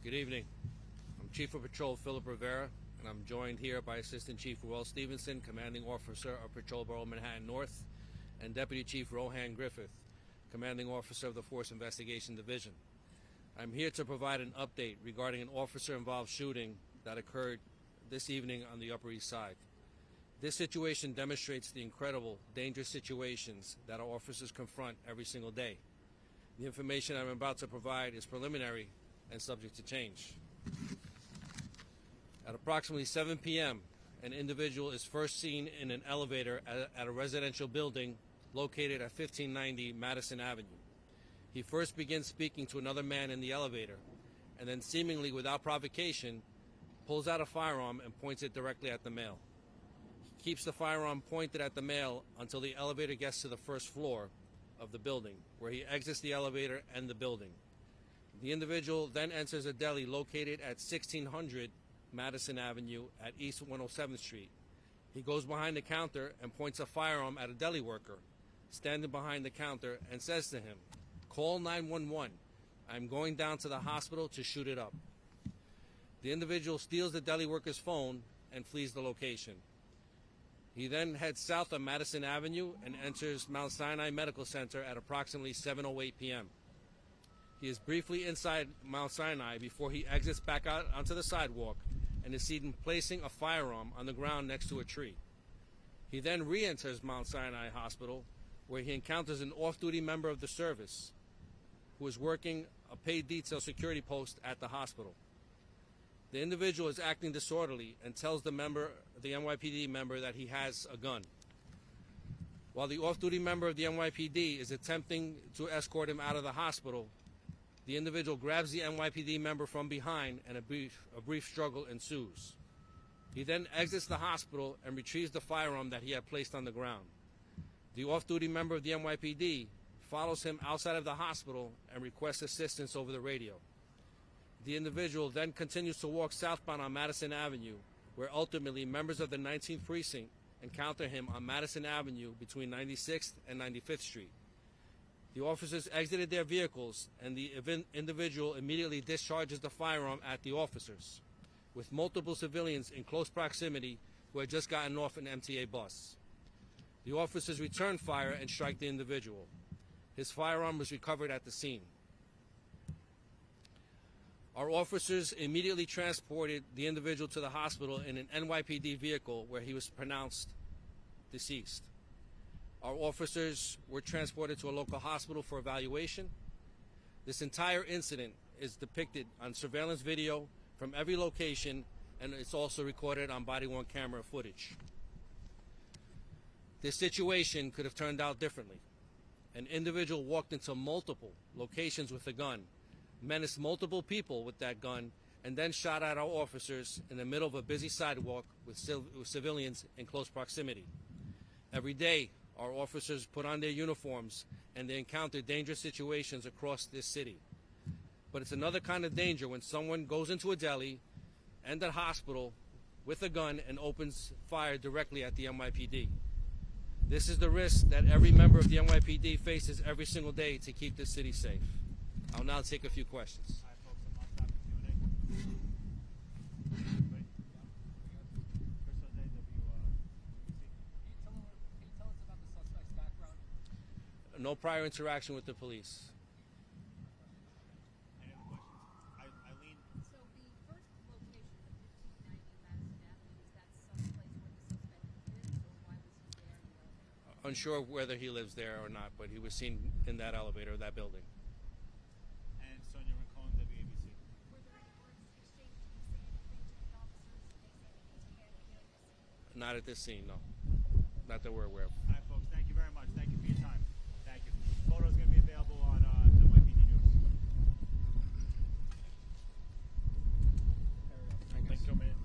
Good evening. I'm Chief of Patrol Philip Rivera, and I'm joined here by Assistant Chief Will Stevenson, Commanding Officer of Patrol Bureau Manhattan North, and Deputy Chief Rohan Griffith, Commanding Officer of the Force Investigation Division. I'm here to provide an update regarding an officer-involved shooting that occurred this evening on the Upper East Side. This situation demonstrates the incredible, dangerous situations that our officers confront every single day. The information I'm about to provide is preliminary and subject to change. At approximately 7 p.m., an individual is first seen in an elevator at a residential building located at 1590 Madison Avenue. He first begins speaking to another man in the elevator, and then seemingly without provocation, pulls out a firearm and points it directly at the male. He keeps the firearm pointed at the male until the elevator gets to the first floor of the building, where he exits the elevator and the building. The individual then enters a deli located at 1600 Madison Avenue at East 107th Street. He goes behind the counter and points a firearm at a deli worker standing behind the counter and says to him, "Call 911. I'm going down to the hospital to shoot it up." The individual steals the deli worker's phone and flees the location. He then heads south on Madison Avenue and enters Mount Sinai Medical Center at approximately 7:08 p.m. He is briefly inside Mount Sinai before he exits back out onto the sidewalk and is seen placing a firearm on the ground next to a tree. He then re-enters Mount Sinai Hospital, where he encounters an off-duty member of the service who is working a paid detail security post at the hospital. The individual is acting disorderly and tells the NYPD member that he has a gun. While the off-duty member of the NYPD is attempting to escort him out of the hospital, the individual grabs the NYPD member from behind and a brief struggle ensues. He then exits the hospital and retrieves the firearm that he had placed on the ground. The off-duty member of the NYPD follows him outside of the hospital and requests assistance over the radio. The individual then continues to walk southbound on Madison Avenue, where ultimately members of the 19th Precinct encounter him on Madison Avenue between 96th and 95th Street. The officers exited their vehicles, and the individual immediately discharges the firearm at the officers, with multiple civilians in close proximity who had just gotten off an MTA bus. The officers return fire and strike the individual. His firearm was recovered at the scene. Our officers immediately transported the individual to the hospital in an NYPD vehicle where he was pronounced deceased. Our officers were transported to a local hospital for evaluation. This entire incident is depicted on surveillance video from every location, and it's also recorded on body-worn camera footage. This situation could have turned out differently. An individual walked into multiple locations with a gun, menaced multiple people with that gun, and then shot at our officers in the middle of a busy sidewalk with civilians in close proximity. Every day, our officers put on their uniforms and they encounter dangerous situations across this city. But it's another kind of danger when someone goes into a deli and a hospital with a gun and opens fire directly at the NYPD. This is the risk that every member of the NYPD faces every single day to keep this city safe. I'll now take a few questions. All right, folks, I'm on top of Q&A. Ready? Chris Jose, WBC. Can you tell us about the suspect's background? No prior interaction with the police. Any other questions? Eileen? So the first location, the 1590 Madison Avenue, is that someplace where the suspect lives, or why was he there in the elevator? Unsure whether he lives there or not, but he was seen in that elevator, that building. And Sonia Rincon, WABC. Were there any words exchanged? Did he say anything to the officers? Did they say anything to him here at the scene? Not at this scene, no. Not that we're aware of. All right, folks, thank you very much. Thank you for your time. Thank you. Photos going to be available on NYPD News. Thanks for coming in.